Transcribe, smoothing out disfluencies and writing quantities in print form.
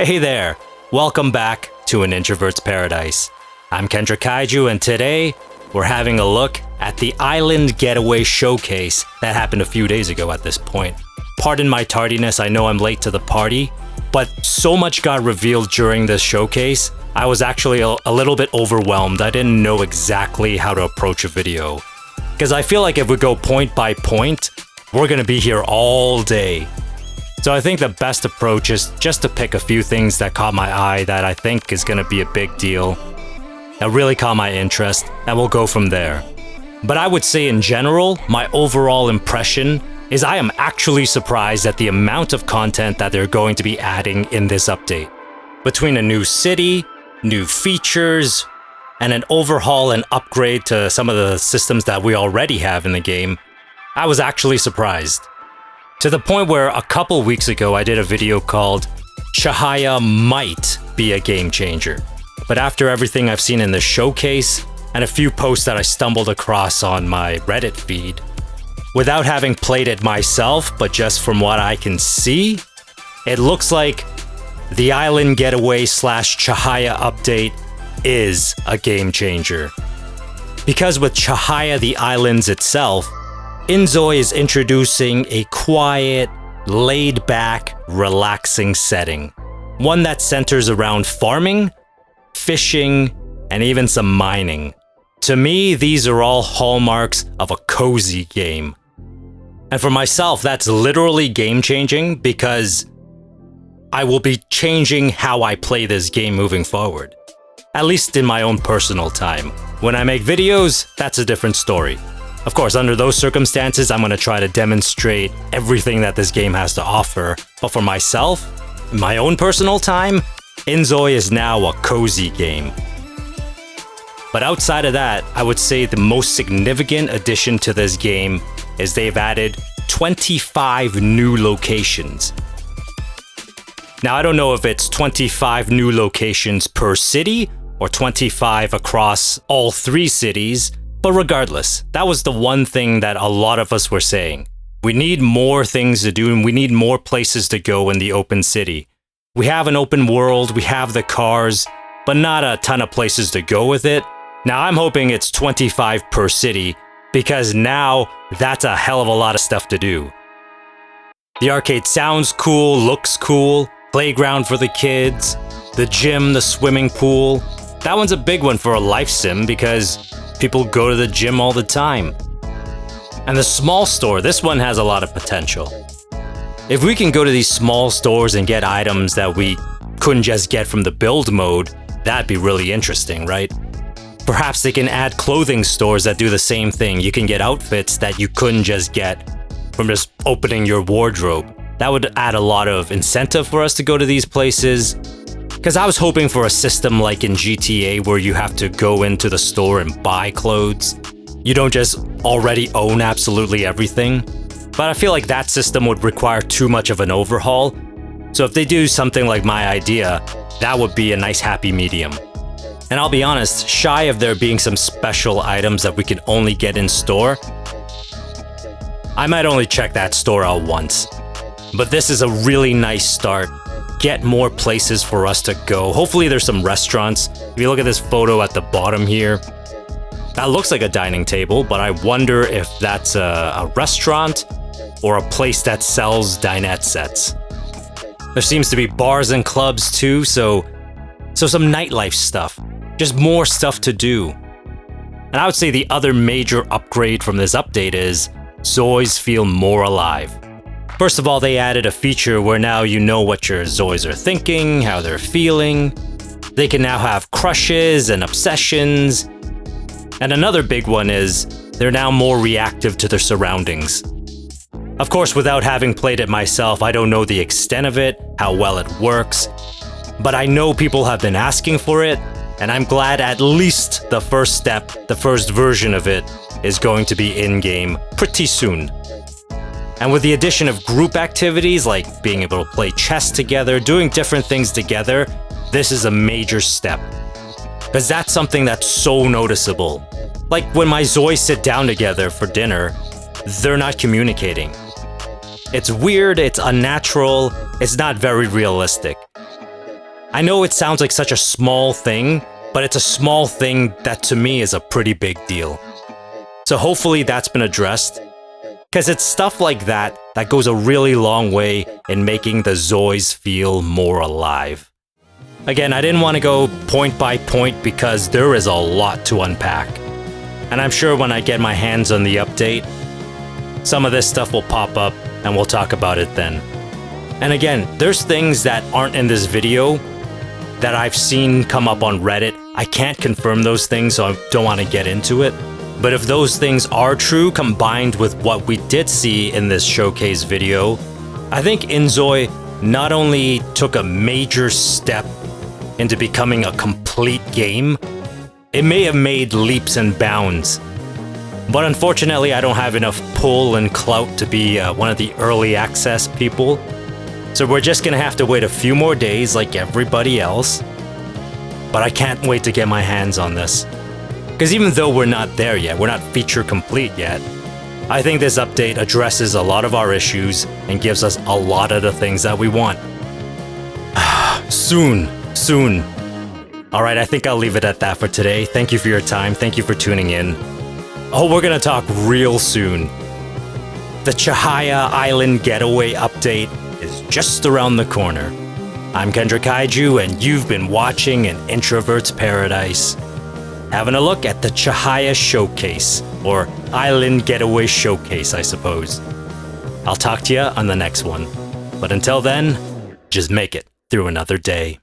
Hey there, welcome back to An Introvert's Paradise. I'm Kendra Kaiju, and today we're having a look at the Island Getaway showcase that happened a few days ago at this point. Pardon my tardiness, I know I'm late to the party, but so much got revealed during this showcase, I was actually a little bit overwhelmed. I didn't know exactly how to approach a video. Because I feel like if we go point by point, we're gonna be here all day. So I think the best approach is just to pick a few things that caught my eye that I think is gonna be a big deal, that really caught my interest, and we'll go from there. But I would say in general, my overall impression is I am actually surprised at the amount of content that they're going to be adding in this update. Between a new city, new features, and an overhaul and upgrade to some of the systems that we already have in the game, I was actually surprised. To the point where a couple weeks ago I did a video called Cahaya might be a game changer. But after everything I've seen in the showcase and a few posts that I stumbled across on my Reddit feed, without having played it myself, but just from what I can see, it looks like the Island Getaway / Cahaya update is a game changer. Because with Cahaya the Islands itself, inZOI is introducing a quiet, laid-back, relaxing setting. One that centers around farming, fishing, and even some mining. To me, these are all hallmarks of a cozy game. And for myself, that's literally game-changing because I will be changing how I play this game moving forward. At least in my own personal time. When I make videos, that's a different story. Of course, under those circumstances, I'm going to try to demonstrate everything that this game has to offer. But for myself, in my own personal time, inZOI is now a cozy game. But outside of that, I would say the most significant addition to this game is they've added 25 new locations. Now, I don't know if it's 25 new locations per city or 25 across all 3 cities, but regardless, that was the one thing that a lot of us were saying. We need more things to do and we need more places to go in the open city. We have an open world, we have the cars, but not a ton of places to go with it. Now, I'm hoping it's 25 per city because now that's a hell of a lot of stuff to do. The arcade sounds cool, looks cool, playground for the kids, the gym, the swimming pool. That one's a big one for a life sim because people go to the gym all the time. And the small store, this one has a lot of potential. If we can go to these small stores and get items that we couldn't just get from the build mode, that'd be really interesting, right? Perhaps they can add clothing stores that do the same thing. You can get outfits that you couldn't just get from just opening your wardrobe. That would add a lot of incentive for us to go to these places. Because I was hoping for a system like in GTA where you have to go into the store and buy clothes. You don't just already own absolutely everything. But I feel like that system would require too much of an overhaul. So if they do something like my idea, that would be a nice happy medium. And I'll be honest, shy of there being some special items that we can only get in store, I might only check that store out once. But this is a really nice start. Get more places for us to go. Hopefully there's some restaurants. If you look at this photo at the bottom here, that looks like a dining table, but I wonder if that's a restaurant or a place that sells dinette sets. There seems to be bars and clubs too, so some nightlife stuff. Just more stuff to do. And I would say the other major upgrade from this update is ZOIs feel more alive. First of all, they added a feature where now you know what your ZOIs are thinking, how they're feeling. They can now have crushes and obsessions. And another big one is they're now more reactive to their surroundings. Of course, without having played it myself, I don't know the extent of it, how well it works. But I know people have been asking for it, and I'm glad at least the first step, the first version of it, is going to be in-game pretty soon. And with the addition of group activities like being able to play chess together, doing different things together, this is a major step. Because that's something that's so noticeable. Like when my ZOIs sit down together for dinner, they're not communicating. It's weird, it's unnatural, it's not very realistic. I know it sounds like such a small thing, but it's a small thing that to me is a pretty big deal. So hopefully that's been addressed, because it's stuff like that that goes a really long way in making the Zoys feel more alive. Again, I didn't want to go point by point because there is a lot to unpack. And I'm sure when I get my hands on the update, some of this stuff will pop up and we'll talk about it then. And again, there's things that aren't in this video that I've seen come up on Reddit. I can't confirm those things, so I don't want to get into it. But if those things are true, combined with what we did see in this showcase video, I think inZOI not only took a major step into becoming a complete game, it may have made leaps and bounds. But unfortunately, I don't have enough pull and clout to be one of the early access people. So we're just gonna have to wait a few more days like everybody else. But I can't wait to get my hands on this. Because even though we're not there yet, we're not feature complete yet, I think this update addresses a lot of our issues and gives us a lot of the things that we want. Soon. Alright, I think I'll leave it at that for today. Thank you for your time, thank you for tuning in. Oh, we're gonna talk real soon. The Cahaya Island Getaway update is just around the corner. I'm Kaiju, and you've been watching An Introvert's Paradise. Having a look at the Cahaya Showcase, or Island Getaway Showcase, I suppose. I'll talk to you on the next one. But until then, just make it through another day.